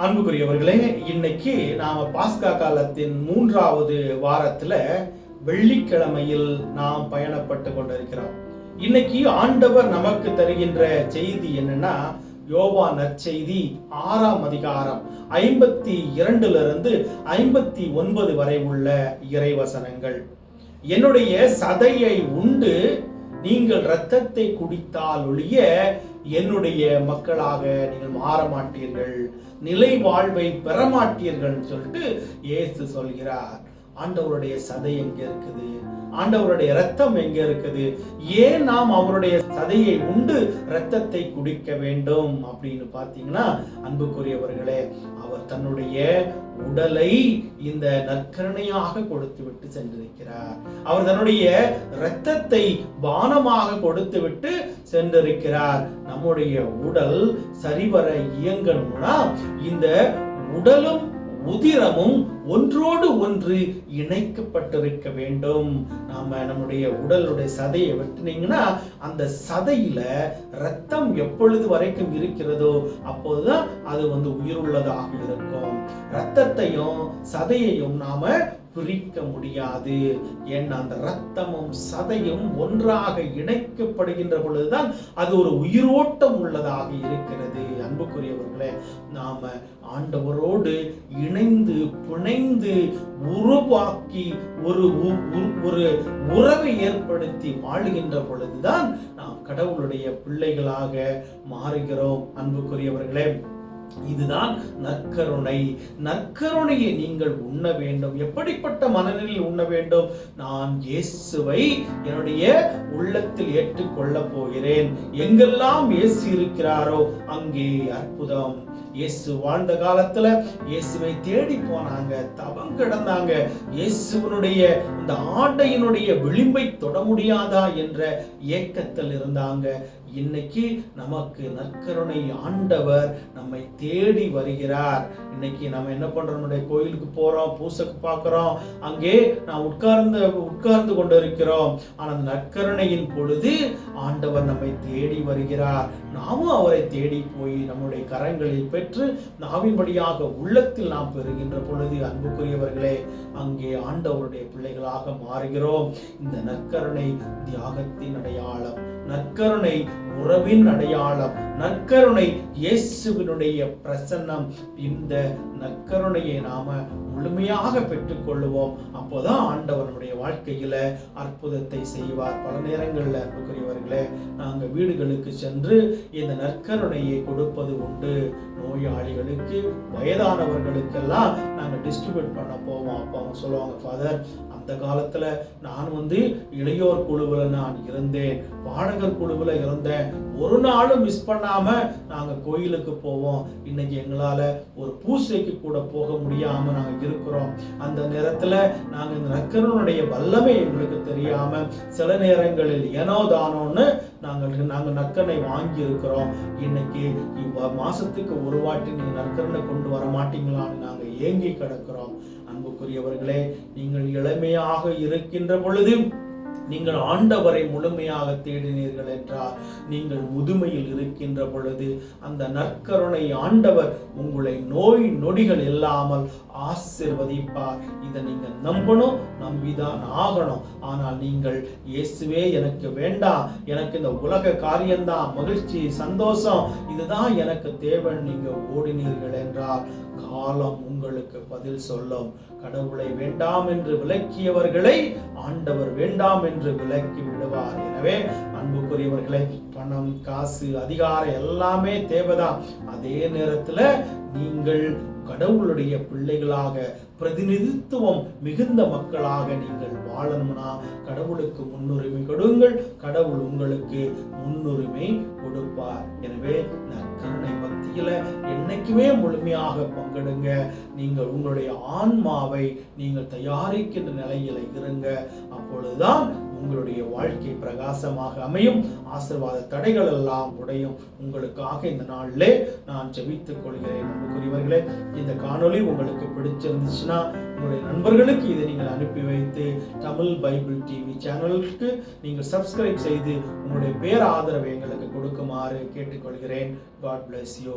அன்புக்குரியவர்களே, இன்னைக்கு நாம பாஸ்கா காலத்தின் 3வது வாரத்துல வெள்ளிக்கிழமையில் நாம் பயணப்பட்டு கொண்டிருக்கிறோம். இன்னைக்கு ஆண்டவர் நமக்கு தருகின்ற செய்தி என்னன்னா, யோவான் நற்செய்தி 6ஆம் அதிகாரம் 52 59 வரை உள்ள இறைவசனங்கள். என்னுடைய சதையை உண்டு நீங்கள் இரத்தத்தை குடித்தால் ஒழிய என்னுடைய மக்களாக நீங்கள் மாற மாட்டீர்கள், நிலை வாழ்வை பெற மாட்டீர்கள் சொல்லிட்டு இயேசு சொல்கிறார். ஆண்டவருடைய சதை எங்க இருக்குது? ஆண்டவருடைய இரத்தம் எங்க இருக்குது? ஏன் நாம் அவருடைய சதையை உண்டு இரத்தத்தை குடிக்க வேண்டும் அப்படின்னு பார்த்தீங்கன்னா, அன்புக்குரியவர்களே, அவர் தன்னுடைய உடலை இந்த நற்கருணையாக கொடுத்து விட்டு சென்றிருக்கிறார். அவர் தன்னுடைய இரத்தத்தை பானமாக கொடுத்து விட்டு சென்றிருக்கிறார். நம்முடைய உடல் சரிவர இயங்கணும்னா இந்த உடலும் உதிரமும் ஒன்றோடு ஒன்று இணைக்கப்பட்டிருக்க வேண்டும். நாம நம்முடைய உடலுடைய சதையை வெட்டினீங்கன்னா அந்த சதையில ரத்தம் எப்பொழுது வரைக்கும் இருக்கிறதோ அப்போதுதான் அது உயிருள்ளதாக இருக்கும். ரத்தத்தையும் சதையையும் நாம பிரிக்க முடியாது. ஏன்னா அந்த ரத்தமும் சதையும் ஒன்றாக இணைக்கப்படுகின்ற பொழுதுதான் அது ஒரு உயிரோட்டம் உள்ளதாக இருக்கிறது. அன்புக்குரியவர்களே, நாம ஆண்டவரோடு இணைந்து பிணைந்து உருவாக்கி ஒரு உறவை ஏற்படுத்தி வாழுகின்ற பொழுதுதான் நாம் கடவுளுடைய பிள்ளைகளாக மாறுகிறோம். அன்புக்குரியவர்களே, இதுதான் நற்கருணை. நற்கருணையை நீங்கள் உண்ண வேண்டும். எப்படிப்பட்ட மனநிலையில் உண்ண வேண்டும்? நான் இயேசுவை என்னுடைய உள்ளத்தில் ஏற்றுக்கொள்ள போகிறேன். எங்கெல்லாம் இயேசு இருக்கிறாரோ அங்கே அற்புதம். இயேசு வாழ்ந்த காலத்துல இயேசுவை தேடி போனாங்க, தவம் கிடந்தாங்க. இயேசுவனுடைய இந்த ஆடையினுடைய விளிம்பை தொட முடியாதா என்ற ஏக்கத்தில் இருந்தாங்க. இன்னைக்கு நமக்கு நற்கருணை ஆண்டவர் நம்மை தேடி வருகிறார். இன்னைக்கு நம்ம என்ன பண்றோம்? நம்முடைய கோயிலுக்கு போறோம், பூசைக்கு பார்க்கிறோம், அங்கே நாம் உட்கார்ந்து கொண்டு இருக்கிறோம். ஆனால் அந்த நற்கருணையின் பொழுது ஆண்டவர் நம்மை தேடி வருகிறார். நாமும் அவரை தேடி போய் நம்முடைய கரங்களில் பெற்று நாவின்படியாக உள்ளத்தில் நாம் பெறுகின்ற பொழுது, அன்புக்குரியவர்களே, அங்கே ஆண்டவருடைய பிள்ளைகளாக மாறுகிறோம். இந்த நற்கருணை தியாகத்தின் அடையாளம், நற்கருணை உறவின் அடையாளம், நற்கருணை இயேசுவினுடைய பிரசன்னம். இந்த நற்கருணையை நாம முழுமையாக பெற்றுக்கொள்ளுவோம். அப்போதான் ஆண்டவர் நம்முடைய வாழ்க்கையில அற்புதத்தை செய்வார். பல நேரங்களில் அன்புக்குரியவர்களே, நாங்க வீடுகளுக்கு சென்று இந்த நற்கருணையை கொடுப்பது உண்டு. நோயாளிகளுக்கு, வயதானவர்களுக்கெல்லாம் நாங்க டிஸ்ட்ரிபியூட் பண்ண போவோம். அப்போ அவங்க சொல்லுவாங்க, ஃபாதர், அந்த காலத்துல நான் இளையோர் குழுவுல நான் இருந்தேன், பாடகர் குழுவுல இருந்தேன், ஒரு நாளும் மிஸ் பண்ணாம நாங்க கோயிலுக்கு போவோம். இன்னைக்கு எங்களால ஒரு பூசைக்கு கூட போக முடியாம நாங்க இருக்கிறோம். அந்த நேரத்துல நாங்க இந்த நற்கருணையுடைய வல்லமை எங்களுக்கு தெரியாம சில நேரங்களில் ஏனோ தானோன்னு நாங்க நற்கருணை வாங்கி இருக்கிறோம். இன்னைக்கு மாசத்துக்கு ஒரு வாட்டி நீங்க நற்கருணை கொண்டு வர மாட்டீங்களான்னு நாங்க ஏங்கி கிடக்கிறோம். அன்புக்குரியவர்களே, நீங்கள் இளமையாக இருக்கின்ற பொழுது நீங்கள் ஆண்டவரை முழுமையாக தேடினீர்கள் என்றால், நீங்கள் முதுமையில் இருக்கின்ற பொழுது அந்த நற்கருணை ஆண்டவர் உங்களை நோய் நொடிகள் இல்லாமல் ஆசீர்வதிப்பார். இதை நீங்க நம்பணும், நம்பிதான் ஆகணும். ஆனால் நீங்கள் இயேசுவே எனக்கு வேண்டாம், எனக்கு இந்த உலக காரியம்தான் மகிழ்ச்சி, சந்தோஷம், இதுதான் எனக்கு தேவன் நீங்க ஓடினீர்கள் என்றால் காலம் உங்களுக்கு பதில் சொல்லும். கடவுளை வேண்டாம் என்று விலக்கியவர்களை ஆண்டவர் வேண்டாம் என்று விலக்கி விடுவார். எனவே அன்புக்குரியவர்களை, பணம், காசு, அதிகாரம் எல்லாமே தேவைதான். அதே நேரத்துல நீங்கள் கடவுளுடைய பிள்ளைகளாக, பிரதிநிதித்துவம் மிகுந்த மக்களாக நீங்கள் வாழணும்னா கடவுளுக்கு முன்னுரிமை கொடுங்கள். கடவுள் உங்களுக்கு முன்னுரிமை கொடுப்பார். எனவே நற்கருணை பக்தியில என்னைக்குமே முழுமையாக பங்கெடுங்க. நீங்கள் உங்களுடைய ஆன்மாவை நீங்கள் தயாரிக்கின்ற நிலையில இருங்க. அப்பொழுதுதான் உங்களுடைய வாழ்க்கை பிரகாசமாக அமையும். ஆசீர்வாத தடைகள் எல்லாம் உடையும். உங்களுக்காக இந்த நாளிலே நான் ஜெபித்துக் கொள்கிறேன். அன்புக்குரியவர்களே, இந்த காணொளி உங்களுக்கு பிடிச்சிருந்துச்சுன்னா உங்களுடைய நண்பர்களுக்கு இதை நீங்கள் அனுப்பி வைத்து தமிழ் பைபிள் டிவி சேனலுக்கு நீங்கள் சப்ஸ்கிரைப் செய்து உங்களுடைய பேர் ஆதரவை எங்களுக்கு கொடுக்குமாறு கேட்டுக்கொள்கிறேன். God bless you.